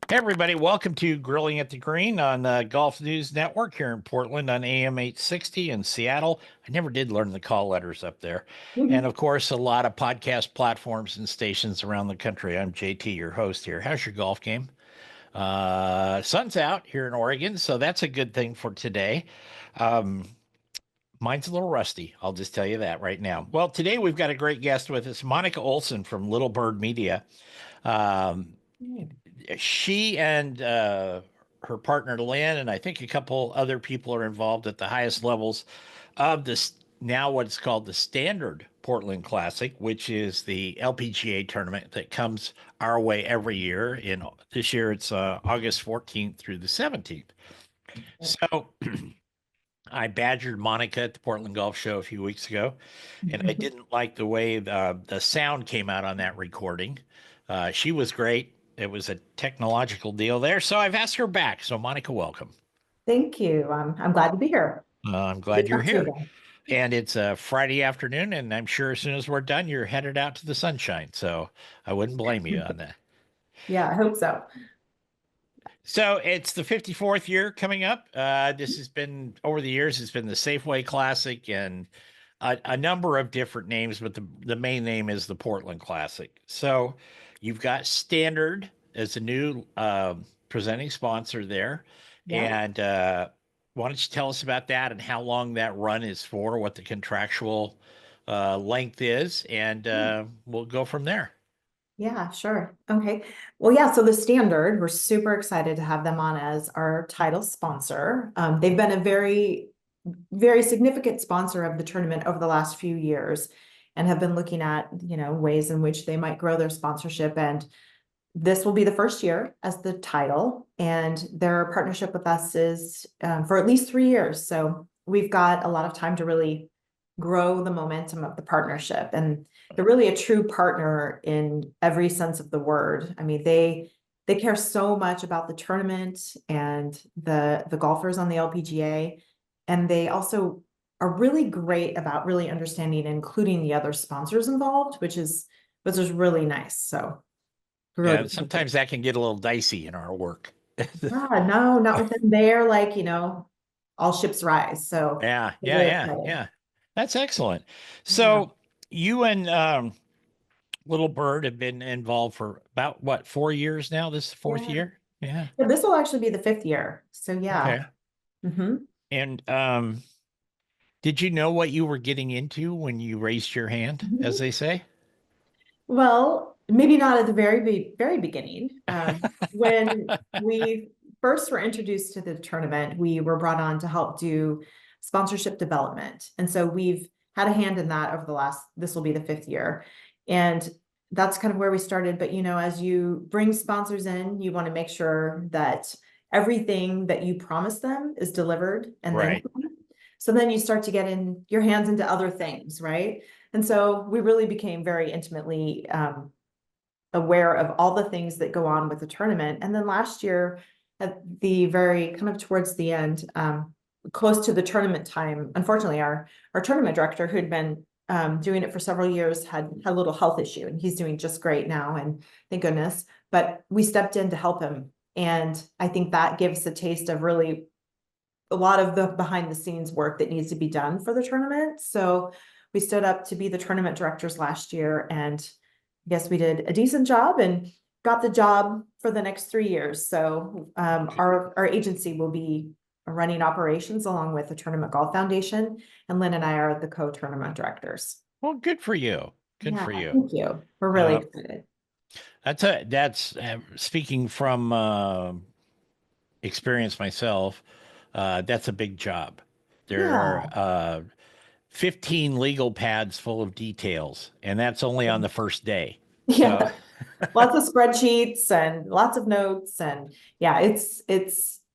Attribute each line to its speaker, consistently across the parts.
Speaker 1: Hey, everybody, welcome to Grilling at the Green on Golf News Network here in Portland on AM 860 in Seattle. I never did learn the call letters up there. And
Speaker 2: Mhm.
Speaker 1: of course, a lot of podcast platforms and stations around the country. I'm JT, your host here. How's your golf game? Sun's out here in Oregon, so that's a good thing for today. Um, Mine's a little rusty. I'll just tell you that right now. Well, today we've got a great guest with us, Monica Olson from Little Bird Media. Um, she and her partner Lynn, and I think a couple other people are involved at the highest levels of this now what's called the Standard Portland Classic, which is the LPGA tournament that comes our way every year. In this year, it's August 14th through the 17th. So I badgered Monica at the Portland Golf Show a few weeks ago, and I didn't like the way the sound came out on that recording. She was great. It was a technological deal there, so I've asked her back. So, Monica, welcome.
Speaker 2: Thank you. I'm glad to be here.
Speaker 1: I'm
Speaker 2: Good
Speaker 1: glad
Speaker 2: to
Speaker 1: you're
Speaker 2: talk to you
Speaker 1: here.
Speaker 2: again.
Speaker 1: And it's a Friday afternoon, and I'm sure as soon as we're done, you're headed out to the sunshine. So I wouldn't blame you on that.
Speaker 2: Yeah, I hope so.
Speaker 1: So it's the 54th year coming up. This has been over the years. It's been the Safeway Classic and a number of different names, but the main name is the Portland Classic. So you've got Standard as a new presenting sponsor there,
Speaker 2: Yeah.
Speaker 1: and why don't you tell us about that and how long that run is for, what the contractual length is, and we'll go from there.
Speaker 2: Yeah, sure. Okay. Well, yeah, so the Standard, we're super excited to have them on as our title sponsor. They've been a very significant sponsor of the tournament over the last few years and have been looking at, ways in which they might grow their sponsorship. And this will be the first year as the title, and their partnership with us is for at least 3 years. So we've got a lot of time to really grow the momentum of the partnership. And they're really a true partner in every sense of the word. I mean, they care so much about the tournament and the golfers on the LPGA, and they also are really great about really understanding and including the other sponsors involved, which is really nice. So
Speaker 1: Yeah,
Speaker 2: really.
Speaker 1: sometimes that can get a little dicey in our work.
Speaker 2: No, not with them. They're like, all ships rise. So
Speaker 1: Yeah,
Speaker 2: we're
Speaker 1: yeah,
Speaker 2: very
Speaker 1: yeah,
Speaker 2: excited.
Speaker 1: yeah. That's excellent.
Speaker 2: Yeah.
Speaker 1: So you and Little Bird have been involved for about what, 4 years now? This is the fourth
Speaker 2: Yeah.
Speaker 1: year? Yeah.
Speaker 2: Yeah, this will actually be the fifth year. So yeah.
Speaker 1: Okay.
Speaker 2: Hmm.
Speaker 1: And did you know what you were getting into when you raised your hand, as
Speaker 2: Mhm.
Speaker 1: they say?
Speaker 2: Well, maybe not at the very beginning. When we first were introduced to the tournament, we were brought on to help do sponsorship development. And so we've had a hand in that over this will be the fifth year. And that's kind of where we started. But, as you bring sponsors in, you want to make sure that everything that you promise them is delivered and then
Speaker 1: Right.
Speaker 2: some. So then you start to get in your hands into other things, right? And so we really became very intimately aware of all the things that go on with the tournament. And then last year, at the very kind of towards the end, close to the tournament time, unfortunately, our tournament director, who'd been doing it for several years, had a little health issue, and he's doing just great now, and thank goodness. But we stepped in to help him, and I think that gives a taste of really a lot of the behind the scenes work that needs to be done for the tournament. So we stood up to be the tournament directors last year, and I guess we did a decent job and got the job for the next 3 years. So our agency will be running operations along with the Tournament Golf Foundation, and Lynn and I are the co-tournament directors.
Speaker 1: Well, good for you. Good
Speaker 2: Yeah,
Speaker 1: for you.
Speaker 2: thank you. We're really
Speaker 1: Uh,
Speaker 2: excited.
Speaker 1: that's speaking from experience myself. That's a big job. There are
Speaker 2: Yeah.
Speaker 1: 15 legal pads full of details, and that's only on the first day. So,
Speaker 2: Yeah. Lots of spreadsheets and lots of notes, and yeah, it's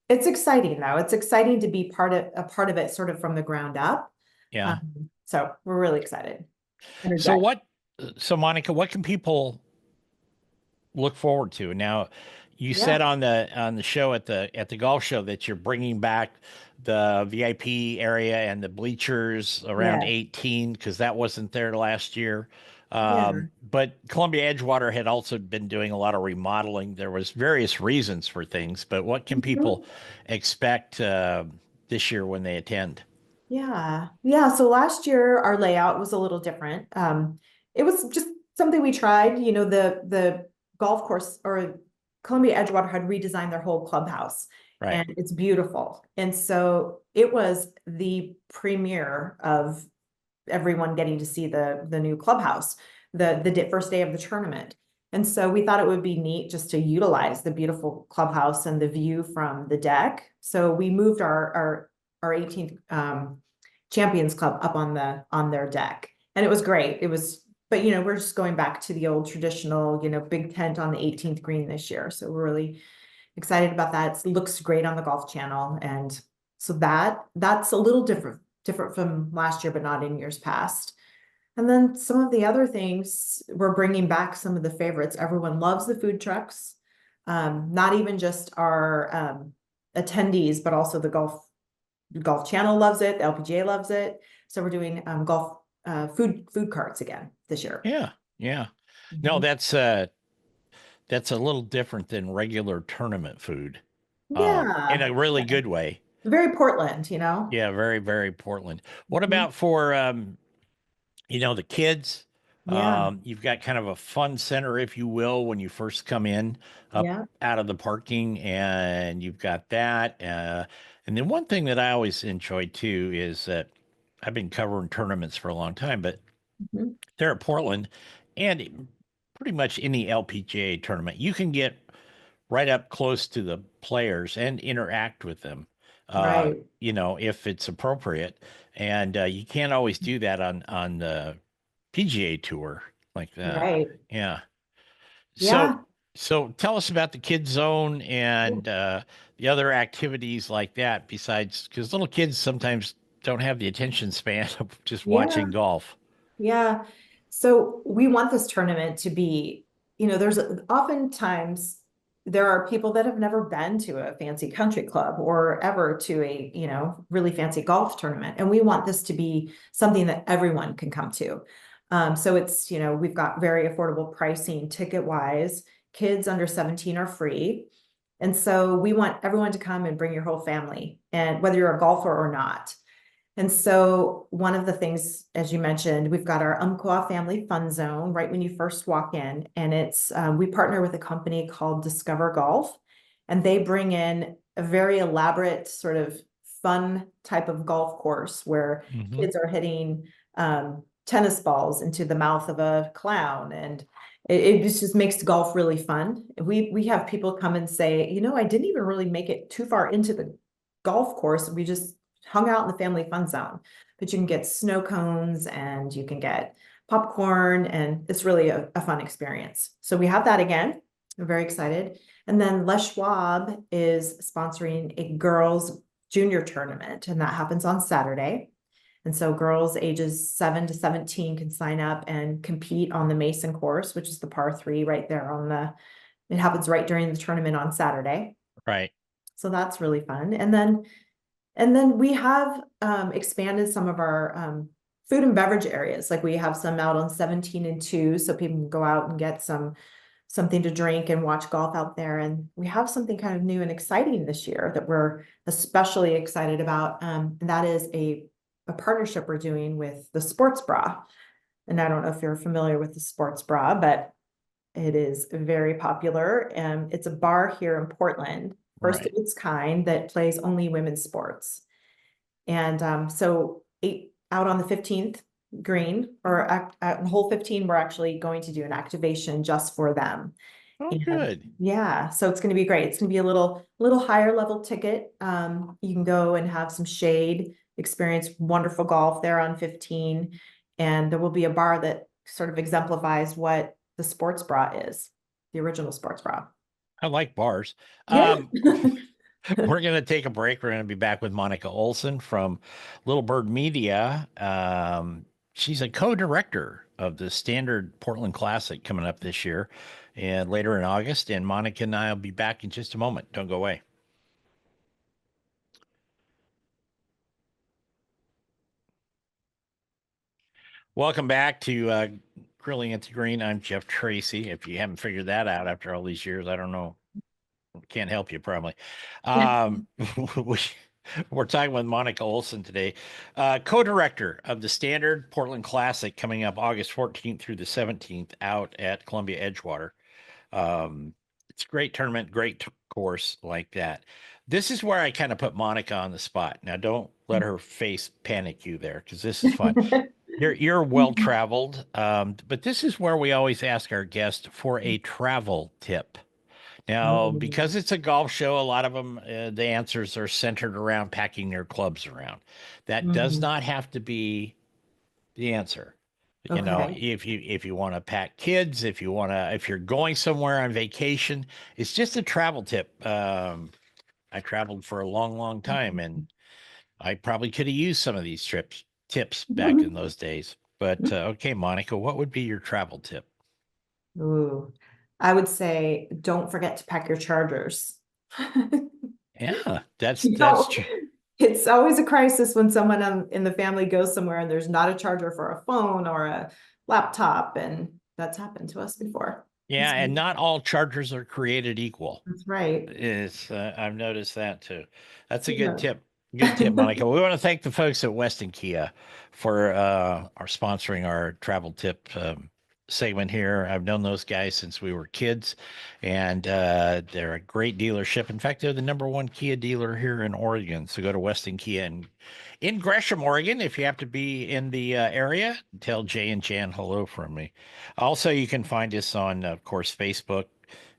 Speaker 2: exciting though. It's exciting to be part of it sort of from the ground up.
Speaker 1: yeah.
Speaker 2: So we're really excited.
Speaker 1: So
Speaker 2: Energized.
Speaker 1: what, so Monica, what can people look forward to now? You
Speaker 2: Yeah,
Speaker 1: said on the show at the golf show that you're bringing back the VIP area and the bleachers around
Speaker 2: yeah,
Speaker 1: 18 because that wasn't there last year.
Speaker 2: yeah.
Speaker 1: But Columbia Edgewater had also been doing a lot of remodeling. There was various reasons for things, but what can people
Speaker 2: Mhm.
Speaker 1: expect this year when they attend?
Speaker 2: Yeah. Yeah. So last year our layout was a little different. It was just something we tried. The golf course or Columbia Edgewater had redesigned their whole clubhouse
Speaker 1: Right.
Speaker 2: and it's beautiful. And so it was the premiere of everyone getting to see the new clubhouse, the first day of the tournament. And so we thought it would be neat just to utilize the beautiful clubhouse and the view from the deck. So we moved our 18th Champions Club up on their deck, and it was great. It was, but we're just going back to the old traditional, big tent on the 18th green this year. So we're really excited about that. It looks great on the Golf Channel, and so that's a little different from last year, but not in years past. And then some of the other things, we're bringing back some of the favorites. Everyone loves the food trucks. Not even just our attendees, but also the Golf Channel loves it. The LPGA loves it. So we're doing golf food carts again this year.
Speaker 1: Yeah. Yeah. No,
Speaker 2: Mhm.
Speaker 1: that's a little different than regular tournament food. In
Speaker 2: Yeah,
Speaker 1: a really good way.
Speaker 2: very Portland.
Speaker 1: Yeah, very, very Portland. What
Speaker 2: Mhm.
Speaker 1: about for the kids?
Speaker 2: Yeah,
Speaker 1: You've got kind of a fun center, if you will, when you first come in up
Speaker 2: yeah.
Speaker 1: out of the parking, and you've got that. And then one thing that I always enjoy too is that I've been covering tournaments for a long time, but
Speaker 2: Mhm.
Speaker 1: they're at Portland and pretty much any LPGA tournament, you can get right up close to the players and interact with them,
Speaker 2: Right,
Speaker 1: if it's appropriate. And you can't always do that on the PGA tour like that.
Speaker 2: right.
Speaker 1: Yeah. So
Speaker 2: Yeah.
Speaker 1: so tell us about the kids zone and the other activities like that besides because little kids sometimes don't have the attention span of just
Speaker 2: Yeah.
Speaker 1: watching golf.
Speaker 2: Yeah. So we want this tournament to be, there's oftentimes there are people that have never been to a fancy country club or ever to a, really fancy golf tournament. And we want this to be something that everyone can come to. So it's, we've got very affordable pricing ticket wise. Kids under 17 are free. And so we want everyone to come and bring your whole family, and whether you're a golfer or not. And so one of the things, as you mentioned, we've got our Umpqua Family Fun Zone right when you first walk in, and it's we partner with a company called Discover Golf, and they bring in a very elaborate sort of fun type of golf course where
Speaker 1: Hmm.
Speaker 2: kids are hitting tennis balls into the mouth of a clown, and it just makes golf really fun. We have people come and say, I didn't even really make it too far into the golf course. We just hung out in the family fun zone, but you can get snow cones and you can get popcorn, and it's really a fun experience. So we have that again. We're very excited. And then Les Schwab is sponsoring a girls junior tournament, and that happens on Saturday. And so girls ages 7 to 17 can sign up and compete on the Mason course, which is the par three right there it happens right during the tournament on Saturday.
Speaker 1: Right.
Speaker 2: So that's really fun. And then we have expanded some of our food and beverage areas. Like we have some out on 17 and 2, so people can go out and get something to drink and watch golf out there. And we have something kind of new and exciting this year that we're especially excited about. And that is a partnership we're doing with the Sports Bra. And I don't know if you're familiar with the Sports Bra, but it is very popular. And it's a bar here in Portland, first of
Speaker 1: Right.
Speaker 2: its kind, that plays only women's sports. And so out on the 15th green or at hole 15, we're actually going to do an activation just for them.
Speaker 1: Oh,
Speaker 2: And
Speaker 1: good.
Speaker 2: yeah, so it's going to be great. It's going to be a little higher level ticket. You can go and have some shade, experience wonderful golf there on 15. And there will be a bar that sort of exemplifies what the sports bra is, the original sports bra.
Speaker 1: I like bars.
Speaker 2: Yeah.
Speaker 1: Um, we're going to take a break. We're going to be back with Monica Olson from Little Bird Media. She's a co-director of the Standard Portland Classic coming up this year and later in August. And Monica and I will be back in just a moment. Don't go away. Welcome back to Grilling at the Green. I'm Jeff Tracy. If you haven't figured that out after all these years, I don't know. Can't help you probably. we, we're talking with Monica Olson today, co-director of the Standard Portland Classic coming up August 14th through the 17th out at Columbia Edgewater. It's a great tournament, great course like that. This is where I kind of put Monica on the spot. Now, don't let her face panic you there because this is fun. You're well traveled, but this is where we always ask our guests for a travel tip. Now, because it's a golf show, a lot of them, the answers are centered around packing their clubs around. That does
Speaker 2: Mhm.
Speaker 1: not have to be the answer. You know,
Speaker 2: Okay.
Speaker 1: if you want to pack kids, if you're going somewhere on vacation, it's just a travel tip. I traveled for a long, long time, and I probably could have used some of these tips back in those days. But okay, Monica, what would be your travel tip?
Speaker 2: Ooh, I would say don't forget to pack your chargers.
Speaker 1: Yeah, that's
Speaker 2: You
Speaker 1: that's
Speaker 2: know,
Speaker 1: true.
Speaker 2: it's always a crisis when someone in the family goes somewhere and there's not a charger for a phone or a laptop, and that's happened to us before.
Speaker 1: Yeah, and not all chargers are created equal.
Speaker 2: That's right.
Speaker 1: Is I've noticed that too. That's a good
Speaker 2: Yeah.
Speaker 1: tip. Good tip, Monica. We want to thank the folks at Weston Kia for our sponsoring our travel tip segment here. I've known those guys since we were kids, and they're a great dealership. In fact, they're the number one Kia dealer here in Oregon. So go to Weston Kia in Gresham, Oregon. If you have to be in the area, tell Jay and Jan hello from me. Also, you can find us on, of course, Facebook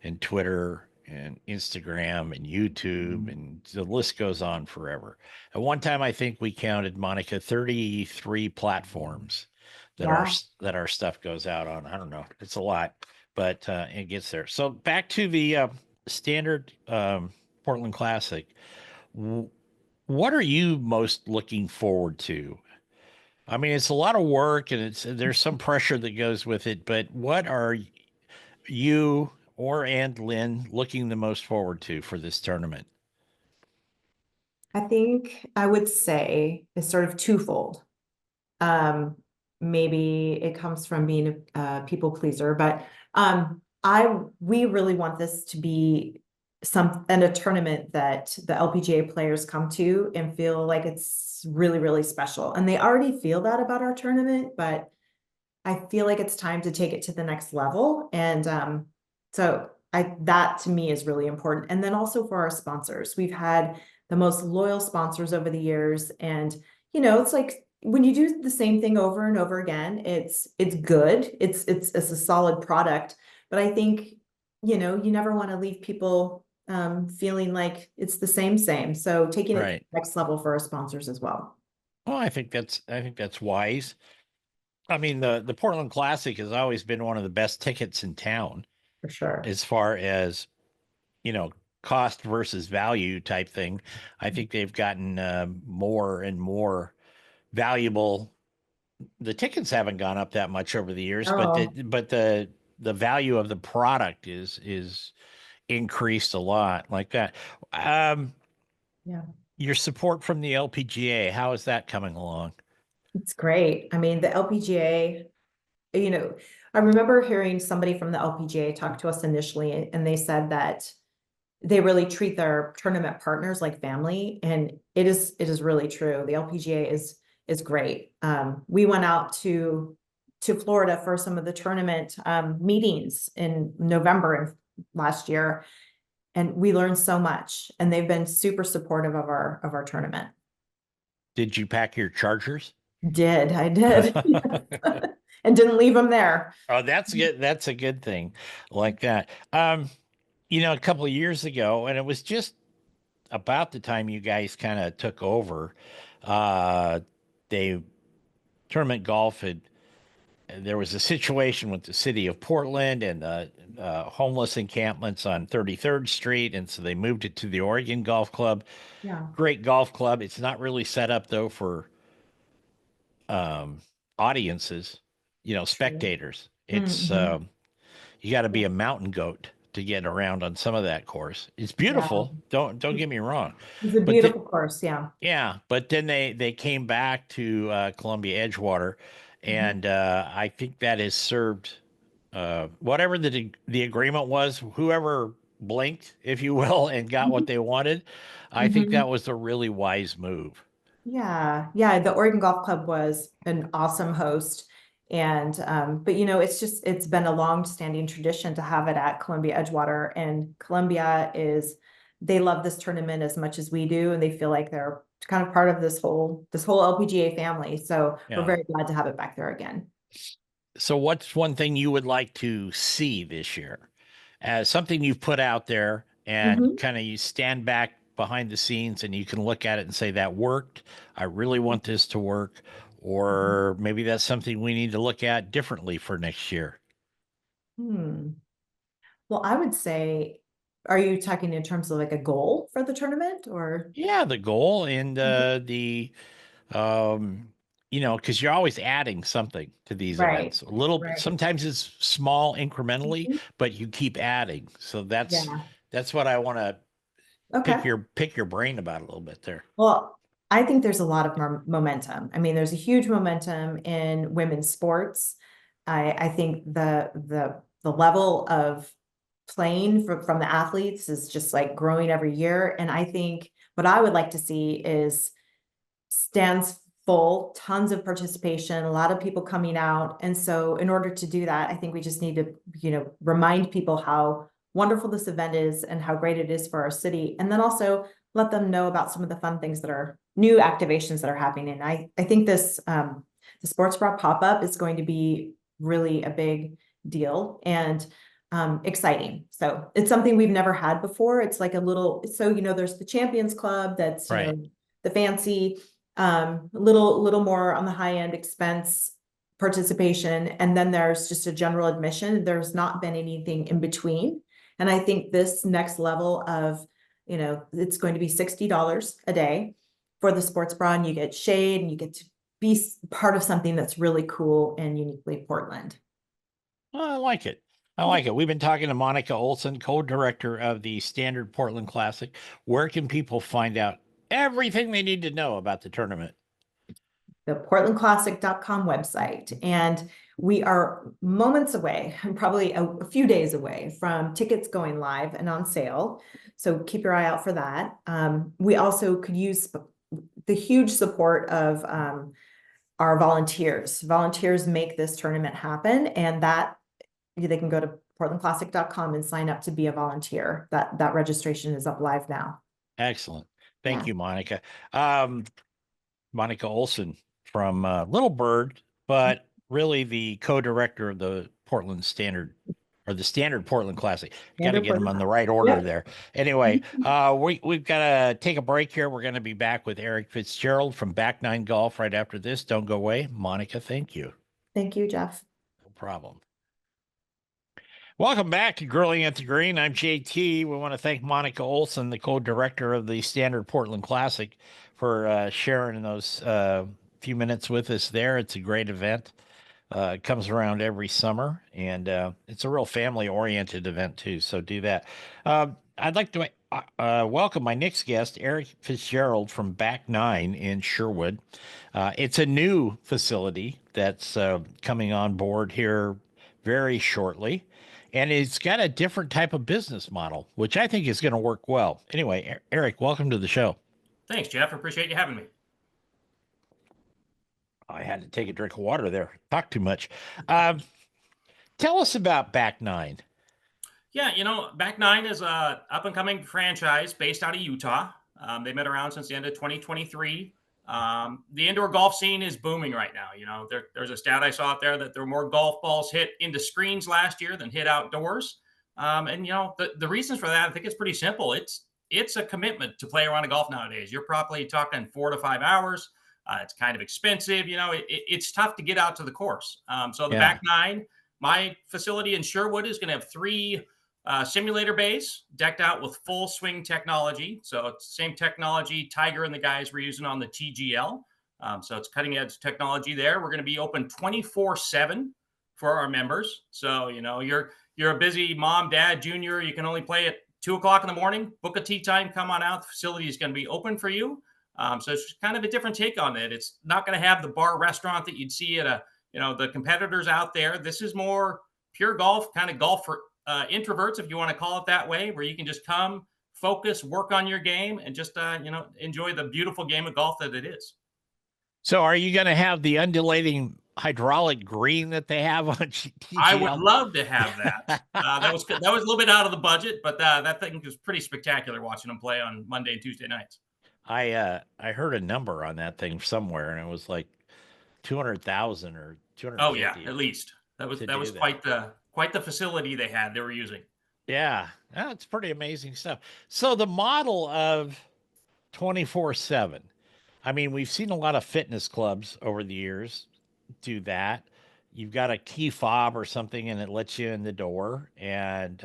Speaker 1: and Twitter and Instagram and YouTube, and the list goes on forever. At one time, I think we counted, Monica, 33 platforms
Speaker 2: Wow.
Speaker 1: that our stuff goes out on. I don't know, it's a lot, but it gets there. So back to the standard Portland Classic. What are you most looking forward to? I mean, it's a lot of work and there's some pressure that goes with it, but what are you and Lynn looking the most forward to for this tournament?
Speaker 2: I think I would say it's sort of twofold. Um, Maybe it comes from being a people pleaser, but we really want this to be a tournament that the LPGA players come to and feel like it's really, really special. And they already feel that about our tournament, but I feel like it's time to take it to the next level. And so that to me is really important. And then also for our sponsors, we've had the most loyal sponsors over the years. And, it's like when you do the same thing over and over again, it's good. It's a solid product. But I think, you never want to leave people feeling like it's the same. So taking it to
Speaker 1: Right.
Speaker 2: the next level for our sponsors as well.
Speaker 1: Well, I think that's wise. I mean, the Portland Classic has always been one of the best tickets in town
Speaker 2: For sure.
Speaker 1: as far as, you know, cost versus value type thing. I think they've gotten more and more valuable. The tickets haven't gone up that much over the years, but
Speaker 2: Oh,
Speaker 1: the value of the product is increased a lot like that. Um,
Speaker 2: yeah.
Speaker 1: your support from the LPGA, how is that coming along?
Speaker 2: It's great. I mean, the LPGA, you know, I remember hearing somebody from the LPGA talk to us initially, and they said that they really treat their tournament partners like family, and it is really true. The LPGA is great. We went out to Florida for some of the tournament meetings in November and last year, and we learned so much. And they've been super supportive of our tournament.
Speaker 1: Did you pack your chargers?
Speaker 2: I did, and didn't leave them there.
Speaker 1: Oh, that's good. That's a good thing like that. A couple of years ago, and it was just about the time you guys kind of took over, uh, they tournament golf had there was a situation with the city of Portland and homeless encampments on 33rd Street, and so they moved it to the Oregon Golf Club.
Speaker 2: Yeah.
Speaker 1: Great golf club. It's not really set up though for um, audiences.
Speaker 2: True.
Speaker 1: spectators. It's
Speaker 2: Mm-hmm.
Speaker 1: you got to
Speaker 2: Yeah.
Speaker 1: be a mountain goat to get around on some of that course. It's
Speaker 2: Yeah.
Speaker 1: beautiful. Don't get me wrong,
Speaker 2: It's a
Speaker 1: but
Speaker 2: beautiful course. Yeah.
Speaker 1: yeah, but then they came back to Columbia Edgewater,
Speaker 2: Mhm.
Speaker 1: and I think that has served whatever the agreement was. Whoever blinked, if you will, and got what they wanted, I think that
Speaker 2: Mhm.
Speaker 1: was a really wise move.
Speaker 2: Yeah, yeah, the Oregon Golf Club was an awesome host. And but it's been a long-standing tradition to have it at Columbia Edgewater. And Columbia is they love this tournament as much as we do, and they feel like they're kind of part of this whole LPGA family. So we're
Speaker 1: Yeah.
Speaker 2: very glad to have it back there again.
Speaker 1: So, what's one thing you would like to see this year as something you've put out there and
Speaker 2: Mhm.
Speaker 1: kind of you stand back behind the scenes and you can look at it and say, that worked. I really want this to work. Or maybe that's something we need to look at differently for next year.
Speaker 2: Hmm. Well, I would say, are you talking in terms of like a goal for the tournament or?
Speaker 1: Yeah, the goal and um, because you're always adding something to these
Speaker 2: Right,
Speaker 1: events. A little bit,
Speaker 2: right.
Speaker 1: sometimes it's small incrementally,
Speaker 2: Mhm.
Speaker 1: but you keep adding. So
Speaker 2: Yeah.
Speaker 1: that's what I want to
Speaker 2: Okay.
Speaker 1: pick your brain about a little bit there.
Speaker 2: Well, I think there's a lot of momentum. I mean, there's a huge momentum in women's sports. I think the level of playing from the athletes is just like growing every year. And I think what I would like to see is stands full, tons of participation, a lot of people coming out. And so in order to do that, I think we just need to, remind people how wonderful this event is and how great it is for our city. And then also let them know about some of the fun things that are new activations that are happening. And I think the Sports Bra pop-up is going to be really a big deal and exciting. So it's something we've never had before. It's like a little, so, there's the Champions Club that's,
Speaker 1: Right.
Speaker 2: the fancy little more on the high end expense participation. And then there's just a general admission. There's not been anything in between. And I think this next level of, it's going to be $60 a day for the sports bra, and you get shade and you get to be part of something that's really cool and uniquely Portland.
Speaker 1: Well, I like it. I like it. We've been talking to Monica Olson, co-director of the Standard Portland Classic. Where can people find out everything they need to know about the tournament?
Speaker 2: The portlandclassic.com website. And we are moments away, probably a few days away from tickets going live and on sale. So keep your eye out for that. We also could use the huge support of our volunteers. Volunteers make this tournament happen, and that they can go to portlandclassic.com and sign up to be a volunteer. That registration is up live now.
Speaker 1: Excellent. Thank
Speaker 2: Yeah.
Speaker 1: you, Monica. Um, Monica Olson from Little Bird, but really the co-director of the Portland Standard or the Standard Portland Classic. Got to
Speaker 2: Standard
Speaker 1: get them on the
Speaker 2: Portland.
Speaker 1: right order
Speaker 2: Yep.
Speaker 1: there. Anyway, we've got to take a break here. We're going to be back with Eric Fitzgerald from Back Nine Golf right after this. Don't go away, Monica. Thank you.
Speaker 2: Thank you, Jeff.
Speaker 1: No problem. Welcome back to Grilling at the Green. I'm JT. We want to thank Monica Olson, the co-director of the Standard Portland Classic, for sharing those few minutes with us there. It's a great event. It comes around every summer, and it's a real family-oriented event too. So do that. I'd like to welcome my next guest, Eric Fitzgerald from Back Nine in Sherwood. It's a new facility that's coming on board here very shortly. And it's got a different type of business model, which I think is going to work well. Anyway, Eric, welcome to the show.
Speaker 3: Thanks, Jeff. Appreciate you having me.
Speaker 1: I had to take a drink of water there. Talk too much. Um, Tell us about Back Nine.
Speaker 3: Yeah, Back Nine is a up and coming franchise based out of Utah. They've been around since the end of 2023. The indoor golf scene is booming right now. There's a stat I saw out there that there were more golf balls hit into screens last year than hit outdoors. And the reasons for that, I think it's pretty simple. It's a commitment to play around a golf nowadays. You're probably talking 4 to 5 hours. It's kind of expensive. It's tough to get out to the course. So the
Speaker 1: Yeah,
Speaker 3: Back Nine, my facility in Sherwood, is going to have three simulator bays decked out with full swing technology. So it's the same technology Tiger and the guys were using on the TGL. So it's cutting edge technology there. We're going to be open 24/7 for our members. So, you're a busy mom, dad, junior. You can only play at 2 o'clock in the morning. Book a tee time. Come on out. The facility is going to be open for you. So it's kind of a different take on it. It's not going to have the bar restaurant that you'd see at the competitors out there. This is more pure golf, kind of golf for introverts, if you want to call it that way, where you can just come, focus, work on your game, and just enjoy the beautiful game of golf that it is.
Speaker 1: So are you going to have the undulating hydraulic green that they have on TGL?
Speaker 3: I would love to have that. That was a little bit out of the budget, but that thing was pretty spectacular watching them play on Monday and Tuesday nights.
Speaker 1: I heard a number on that thing somewhere, and it was like 200,000 or 250.
Speaker 3: Oh yeah, at least that was quite the facility they were using.
Speaker 1: Yeah, that's pretty amazing stuff. So the model of 24/7. I mean, we've seen a lot of fitness clubs over the years do that. You've got a key fob or something, and it lets you in the door. And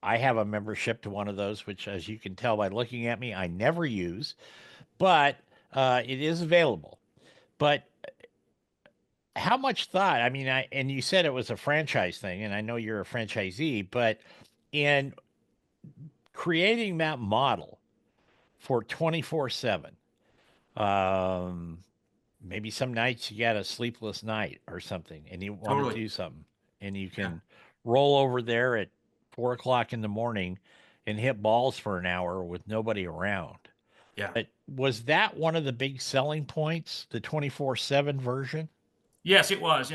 Speaker 1: I have a membership to one of those, which, as you can tell by looking at me, I never use, but it is available. But how much thought? I mean, and you said it was a franchise thing, and I know you're a franchisee, but in creating that model for 24/7, maybe some nights you got a sleepless night or something, and you want
Speaker 3: Totally.
Speaker 1: to do something, and you can roll over there at 4 o'clock in the morning and hit balls for an hour with nobody around.
Speaker 3: Yeah.
Speaker 1: But was that one of the big selling points, the 24/7 version?
Speaker 3: Yes, it was.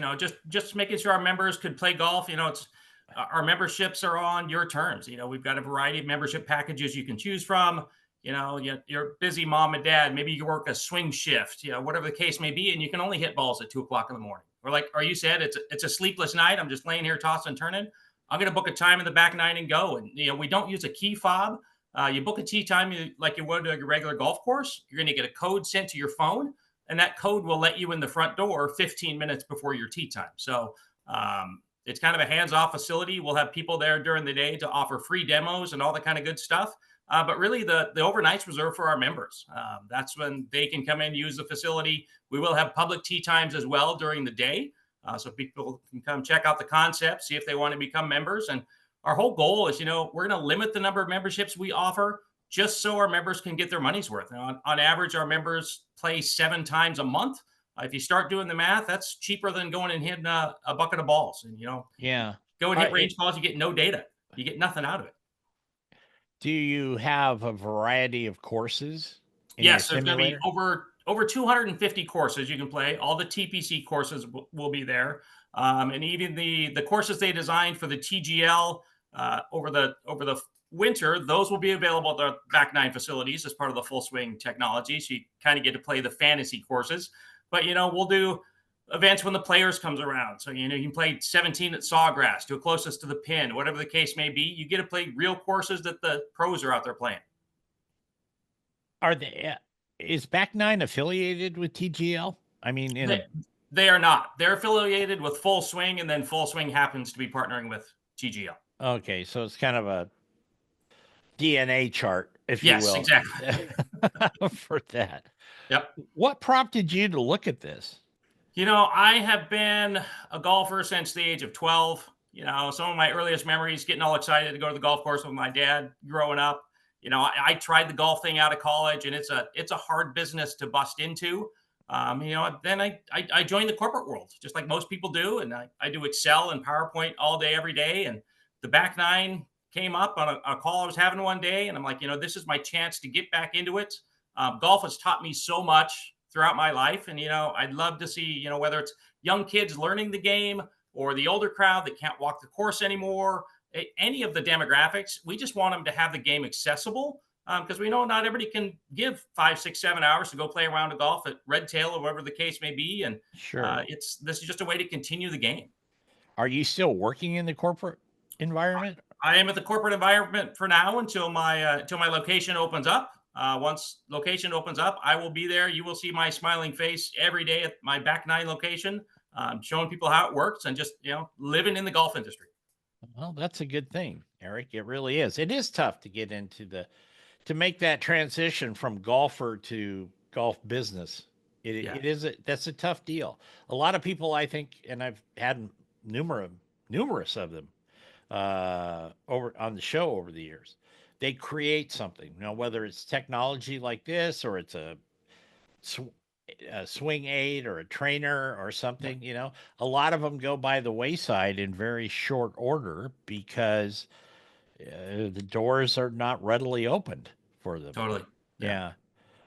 Speaker 3: Just making sure our members could play golf. It's our memberships are on your terms. We've got a variety of membership packages you can choose from. You're busy mom and dad. Maybe you work a swing shift. Whatever the case may be, and you can only hit balls at 2 o'clock in the morning. Or you said, it's a sleepless night. I'm just laying here tossing and turning. I'm going to book a time in the back nine and go. And we don't use a key fob. You book a tee time like you would a regular golf course. You're going to get a code sent to your phone, and that code will let you in the front door 15 minutes before your tee time. So it's kind of a hands-off facility. We'll have people there during the day to offer free demos and all that kind of good stuff. But really, the overnight's reserved for our members. That's when they can come in, use the facility. We will have public tee times as well during the day. So people can come check out the concept, see if they want to become members. And our whole goal is, we're going to limit the number of memberships we offer just so our members can get their money's worth. On average, our members play 7 times a month. If you start doing the math, that's cheaper than going and hitting a bucket of balls. And,
Speaker 1: Yeah.
Speaker 3: go and hit range balls, you get no data. You get nothing out of it.
Speaker 1: Do you have a variety of courses in
Speaker 3: Yes,
Speaker 1: your
Speaker 3: there's going to be
Speaker 1: simulator?
Speaker 3: over 250 courses you can play. All the TPC courses will be there, and even the courses they designed for the TGL over the winter, those will be available at the back nine facilities as part of the full swing technology. So you kind of get to play the fantasy courses, but we'll do events when the players comes around. So you can play 17 at Sawgrass, to closest to the pin, whatever the case may be. You get to play real courses that the pros are out there playing.
Speaker 1: Is back nine affiliated with TGL? I mean,
Speaker 3: they are not. They're affiliated with Full Swing, and then Full Swing happens to be partnering with TGL.
Speaker 1: Okay, so it's kind of a DNA chart, if
Speaker 3: yes,
Speaker 1: you will.
Speaker 3: Yes, exactly.
Speaker 1: For that.
Speaker 3: Yep.
Speaker 1: What prompted you to look at this?
Speaker 3: I have been a golfer since the age of 12. Some of my earliest memories, getting all excited to go to the golf course with my dad growing up. I tried the golf thing out of college, and it's a hard business to bust into. Then I joined the corporate world, just like most people do. And I do Excel and PowerPoint all day, every day. And the back nine came up on a call I was having one day. And I'm like, this is my chance to get back into it. Golf has taught me so much throughout my life. And, I'd love to see, whether it's young kids learning the game or the older crowd that can't walk the course anymore, any of the demographics, we just want them to have the game accessible. Because we know not everybody can give 5, 6, 7 hours to go play around a golf at Red Tail or whatever the case may be. And
Speaker 1: sure,
Speaker 3: this is just a way to continue the game.
Speaker 1: Are you still working in the corporate environment?
Speaker 3: I am at the corporate environment for now until my location opens up. Once location opens up, I will be there. You will see my smiling face every day at my back nine location, showing people how it works and just living in the golf industry.
Speaker 1: Well, that's a good thing, Eric. It really is. It is tough to get into to make that transition from golfer to golf business.
Speaker 3: Yeah.
Speaker 1: That's a tough deal. A lot of people, I think, and I've had numerous of them over on the show over the years. They create something, whether it's technology like this or it's sw- a swing aid or a trainer or
Speaker 3: Yeah.
Speaker 1: something. A lot of them go by the wayside in very short order because the doors are not readily opened for them.
Speaker 3: Totally. Yeah.
Speaker 1: Yeah.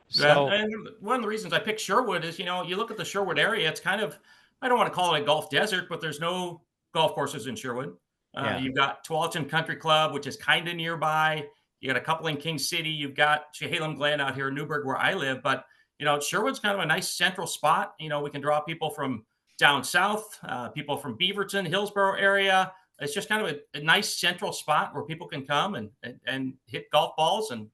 Speaker 3: Yeah,
Speaker 1: So,
Speaker 3: and one of the reasons I picked Sherwood is, you look at the Sherwood area, it's kind of, I don't want to call it a golf desert, but there's no golf courses in Sherwood.
Speaker 1: yeah.
Speaker 3: You've got Tualatin Country Club, which is kind of nearby. You got a couple in King City. You've got Chehalem Glen out here in Newburgh, where I live. But, Sherwood's kind of a nice central spot. We can draw people from down south, people from Beaverton, Hillsborough area. It's just kind of a nice central spot where people can come and hit golf balls and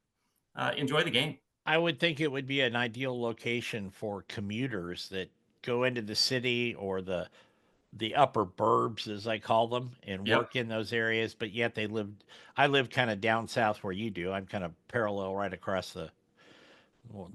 Speaker 3: enjoy the game.
Speaker 1: I would think it would be an ideal location for commuters that go into the city or the upper burbs, as I call them, and
Speaker 3: Yep.
Speaker 1: work in those areas, but yet I live kind of down south where you do. I'm kind of parallel right across the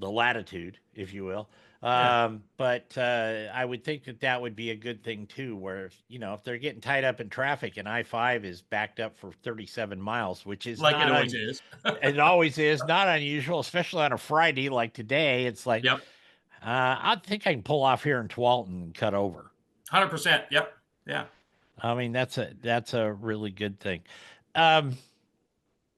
Speaker 1: latitude, if you will.
Speaker 3: Yeah.
Speaker 1: But I would think that would be a good thing too, where if they're getting tied up in traffic and I-5 is backed up for 37 miles, which is
Speaker 3: Like it always is.
Speaker 1: it always is not unusual, especially on a Friday like today. It's like
Speaker 3: Yep.
Speaker 1: I think I can pull off here in Tualatin and cut over.
Speaker 3: 100%. Yep. Yeah.
Speaker 1: I mean, that's a really good thing. Um,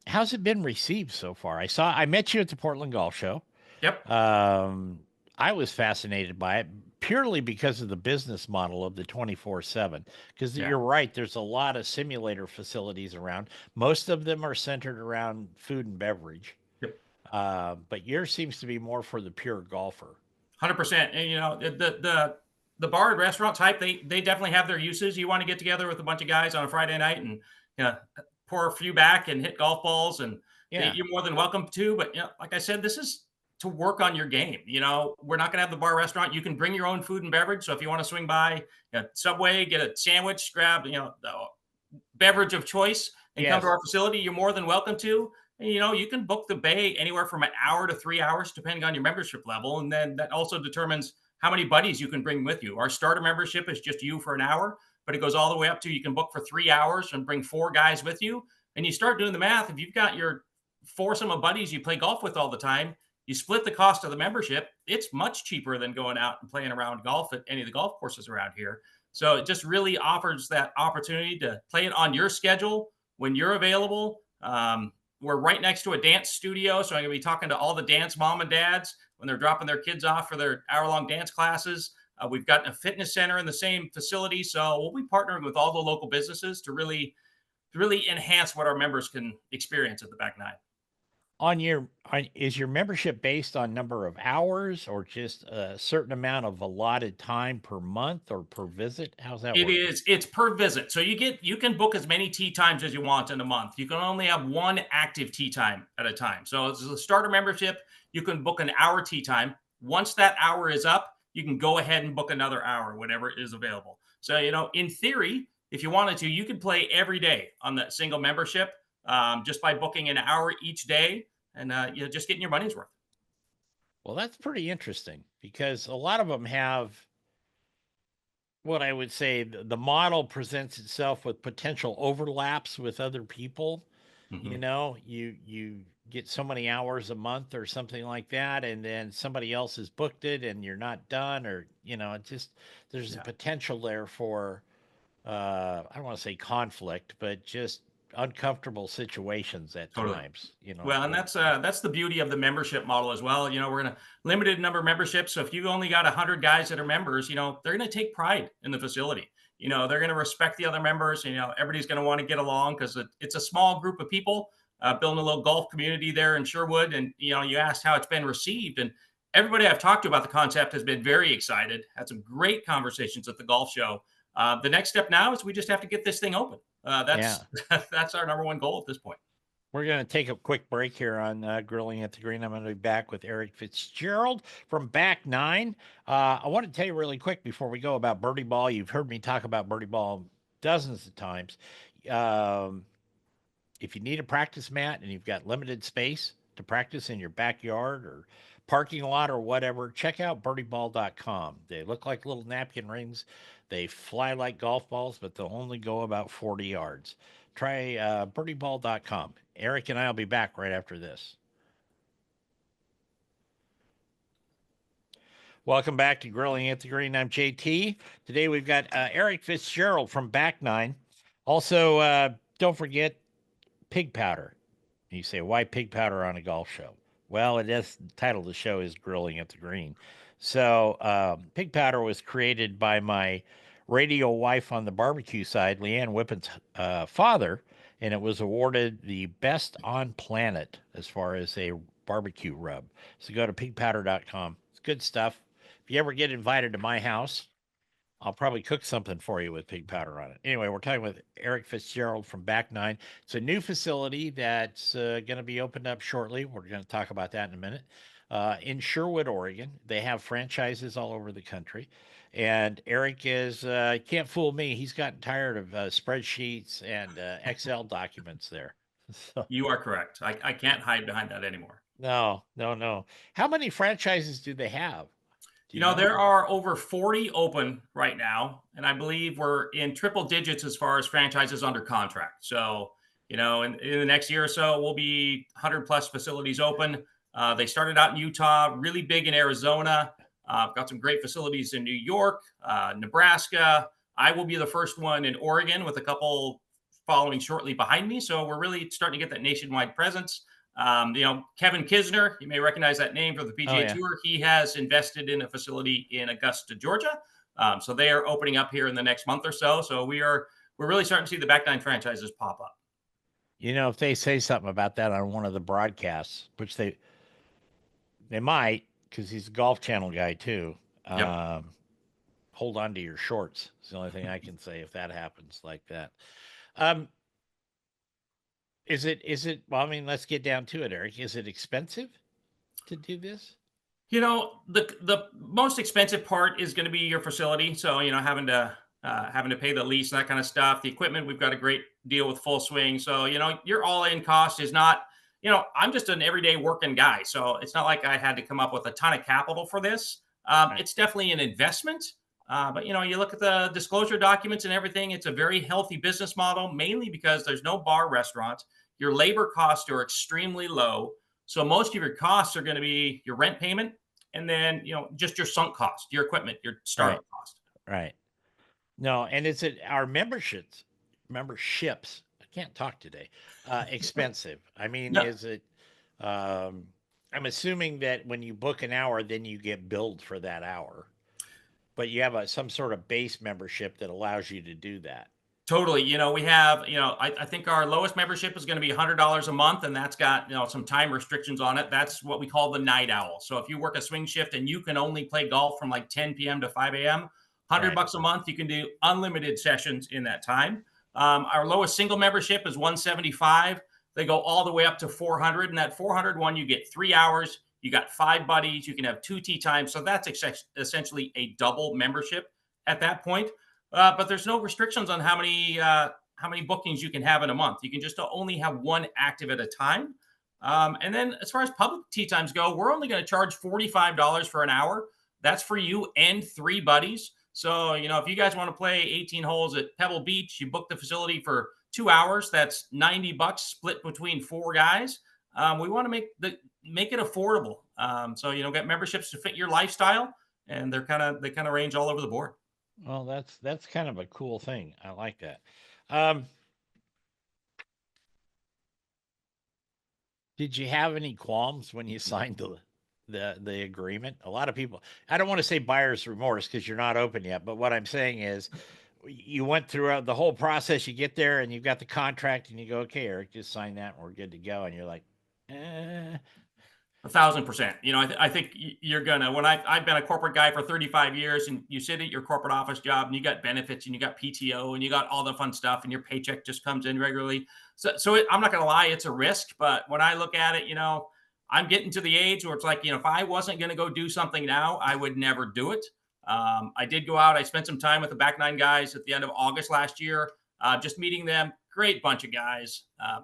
Speaker 1: how's it been received so far? I met you at the Portland Golf Show.
Speaker 3: Yep.
Speaker 1: Um, I was fascinated by it purely because of the business model of the 24/7. Because
Speaker 3: Yeah.
Speaker 1: you're right, there's a lot of simulator facilities around. Most of them are centered around food and beverage.
Speaker 3: Yep.
Speaker 1: But yours seems to be more for the pure golfer.
Speaker 3: 100%. And the bar and restaurant type, they definitely have their uses. You want to get together with a bunch of guys on a Friday night and pour a few back and hit golf balls, and
Speaker 1: Yeah.
Speaker 3: you're more than welcome to. But like I said, this is to work on your game. We're not going to have the bar restaurant. You can bring your own food and beverage. So if you want to swing by Subway, get a sandwich, grab the beverage of choice, and come to
Speaker 1: Yes.
Speaker 3: our facility, you're more than welcome to. And, you can book the bay anywhere from an hour to 3 hours, depending on your membership level. And then that also determines how many buddies you can bring with you. Our starter membership is just you for an hour, but it goes all the way up to you can book for 3 hours and bring 4 guys with you. And you start doing the math. If you've got your foursome of buddies you play golf with all the time, you split the cost of the membership. It's much cheaper than going out and playing around golf at any of the golf courses around here. So it just really offers that opportunity to play it on your schedule when you're available. We're right next to a dance studio, so I'm going to be talking to all the dance mom and dads when they're dropping their kids off for their hour-long dance classes. We've got a fitness center in the same facility, so we'll be partnering with all the local businesses to really enhance what our members can experience at the back nine.
Speaker 1: Is your membership based on number of hours or just a certain amount of allotted time per month or per visit? How's that
Speaker 3: It
Speaker 1: work?
Speaker 3: is. It's per visit. So you can book as many tee times as you want in a month. You can only have one active tee time at a time. So as a starter membership, you can book an hour tee time. Once that hour is up, you can go ahead and book another hour whenever is available. So, in theory, if you wanted to, you could play every day on that single membership, just by booking an hour each day and just getting your money's worth.
Speaker 1: Well, that's pretty interesting because a lot of them have what I would say the model presents itself with potential overlaps with other people.
Speaker 3: Mhm.
Speaker 1: You get so many hours a month or something like that, and then somebody else has booked it and you're not done, or it just there's a
Speaker 3: Yeah.
Speaker 1: potential there for I don't want to say conflict, but just uncomfortable situations at
Speaker 3: Totally.
Speaker 1: times.
Speaker 3: Well, and that's the beauty of the membership model as well. We're in a limited number of memberships, so if you only got 100 guys that are members, they're going to take pride in the facility. They're going to respect the other members. Everybody's going to want to get along because it's a small group of people building a little golf community there in Sherwood. And you asked how it's been received, and everybody I've talked to about the concept has been very excited. Had some great conversations at the golf show. The next step now is we just have to get this thing open.
Speaker 1: Yeah.
Speaker 3: That's that's our number one goal at this point.
Speaker 1: We're going to take a quick break here on Grilling at the Green. I'm going to be back with Eric Fitzgerald from Back Nine. I want to tell you really quick before we go about birdie ball. You've heard me talk about birdie ball dozens of times. If you need a practice mat and you've got limited space to practice in your backyard or parking lot or whatever, check out birdieball.com. They look like little napkin rings. They fly like golf balls, but they'll only go about 40 yards. Try birdieball.com. Eric and I will be back right after this. Welcome back to Grilling at the Green. I'm JT. Today we've got Eric Fitzgerald from Back Nine. Also, don't forget pig powder. You say, why pig powder on a golf show? Well, it is, the title of the show is Grilling at the Green. So, pig powder was created by my radio wife on the barbecue side, Leanne Whippen's father, and it was awarded the best on planet as far as a barbecue rub. So go to pigpowder.com. It's good stuff. If you ever get invited to my house, I'll probably cook something for you with pig powder on it. Anyway, we're talking with Eric Fitzgerald from Back Nine. It's a new facility that's going to be opened up shortly. We're going to talk about that in a minute. In Sherwood, Oregon, they have franchises all over the country. And Eric is, can't fool me. He's gotten tired of spreadsheets and Excel documents there. So,
Speaker 3: You are correct. I can't hide behind that anymore.
Speaker 1: no. How many franchises do they have? Do
Speaker 3: You know, there are over 40 open right now, and I believe we're in triple digits as far as franchises under contract. So, you know, in the next year or so, we'll be 100 plus facilities open. They started out in Utah, really big in Arizona. Got some great facilities in New York, Nebraska. I will be the first one in Oregon with a couple following shortly behind me. So we're really starting to get that nationwide presence. You know, Kevin Kisner, you may recognize that name for the PGA Tour. He has invested in a facility in Augusta, Georgia. So they are opening up here in the next month or so. So we're really starting to see the Back Nine franchises pop up.
Speaker 1: You know, if they say something about that on one of the broadcasts, which they might, because he's a Golf Channel guy too.
Speaker 3: Yep.
Speaker 1: Hold on to your shorts. It's the only thing I can say if that happens like that. Is it, well, I mean, let's get down to it, Eric. Is it expensive to do this?
Speaker 3: You know, the most expensive part is going to be your facility. So, you know, having to pay the lease and that kind of stuff. The equipment, we've got a great deal with Full Swing. So, you know, your all-in cost is not, you know, I'm just an everyday working guy. So it's not like I had to come up with a ton of capital for this.
Speaker 1: Right.
Speaker 3: It's definitely an investment. But, you know, you look at the disclosure documents and everything, it's a very healthy business model, mainly because there's no bar restaurant. Your labor costs are extremely low. So most of your costs are going to be your rent payment and then, you know, just your sunk cost, your equipment, your startup cost.
Speaker 1: Right. No, and is it our memberships, I can't talk today, expensive? I mean,
Speaker 3: Yeah.
Speaker 1: is it, I'm assuming that when you book an hour, then you get billed for that hour, but you have some sort of base membership that allows you to do that.
Speaker 3: Totally. You know, we have, you know, I think our lowest membership is going to be $100 a month, and that's got, you know, some time restrictions on it. That's what we call the night owl. So if you work a swing shift and you can only play golf from like 10 p.m. to 5 a.m., $100 a month, you can do unlimited sessions in that time. Our lowest single membership is $175. They go all the way up to $400, and that $400 one, you get 3 hours. You got 5 buddies. You can have 2 tee times. So that's essentially a double membership at that point. But there's no restrictions on how many bookings you can have in a month. You can just only have one active at a time. And then as far as public tee times go, we're only going to charge $45 for an hour. That's for you and 3 buddies. So, you know, if you guys want to play 18 holes at Pebble Beach, you book the facility for 2 hours. That's $90 split between 4 guys. We want to make it affordable. So, you know, get memberships to fit your lifestyle, and they kind of range all over the board.
Speaker 1: Well, that's kind of a cool thing. I like that. Did you have any qualms when you signed the agreement? A lot of people, I don't want to say buyer's remorse because you're not open yet, but what I'm saying is you went through the whole process, you get there and you've got the contract and you go, okay, Eric, just sign that and we're good to go. And you're like,
Speaker 3: 1,000%. You know, I think you're gonna. When I've been a corporate guy for 35 years, and you sit at your corporate office job, and you got benefits, and you got PTO, and you got all the fun stuff, and your paycheck just comes in regularly. So I'm not gonna lie, it's a risk. But when I look at it, you know, I'm getting to the age where it's like, you know, if I wasn't gonna go do something now, I would never do it. I did go out. I spent some time with the Back Nine guys at the end of August last year, just meeting them. Great bunch of guys.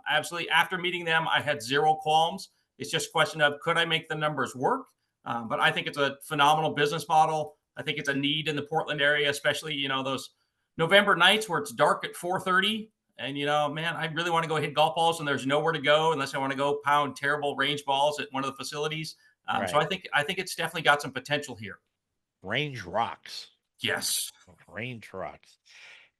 Speaker 3: Absolutely. After meeting them, I had zero qualms. It's just a question of, could I make the numbers work? But I think it's a phenomenal business model. I think it's a need in the Portland area, especially, you know, those November nights where it's dark at 4:30. And, you know, man, I really want to go hit golf balls and there's nowhere to go unless I want to go pound terrible range balls at one of the facilities. So
Speaker 1: Right.
Speaker 3: I think it's definitely got some potential here.
Speaker 1: Range rocks.
Speaker 3: Yes.
Speaker 1: Range rocks.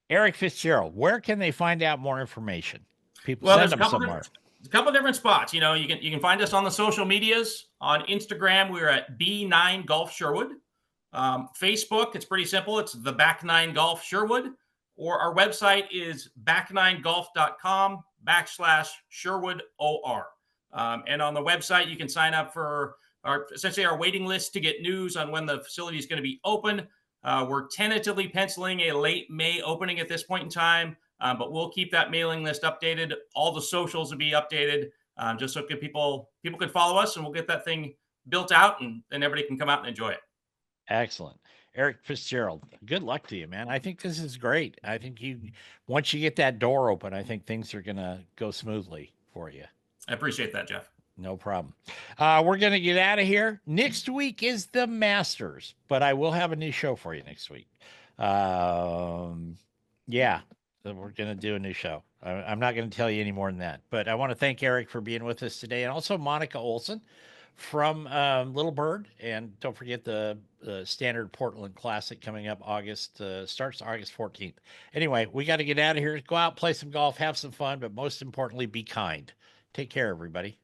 Speaker 1: Eric Fitzgerald, where can they find out more information? People
Speaker 3: Well,
Speaker 1: send
Speaker 3: there's
Speaker 1: them somewhere.
Speaker 3: a couple different spots. You know, you can find us on the social medias. On Instagram, we're at B9 Golf Sherwood. Facebook, it's pretty simple. It's the Back Nine Golf Sherwood, or our website is back9golf.com/Sherwood OR. And on the website, you can sign up for essentially our waiting list to get news on when the facility is going to be open. We're tentatively penciling a late May opening at this point in time, but we'll keep that mailing list updated. All the socials will be updated, just so people can follow us, and we'll get that thing built out, and everybody can come out and enjoy it.
Speaker 1: Excellent. Eric Fitzgerald, good luck to you, man. I think this is great. I think once you get that door open, I think things are going to go smoothly for you.
Speaker 3: I appreciate that, Jeff.
Speaker 1: No problem. We're going to get out of here. Next week is the Masters, but I will have a new show for you next week. Yeah, we're going to do a new show. I'm not going to tell you any more than that, but I want to thank Eric for being with us today, and also Monica Olson from Little Bird. And don't forget the Standard Portland Classic coming up starts August 14th. Anyway, we got to get out of here. Go out, play some golf, have some fun, but most importantly, be kind. Take care, everybody.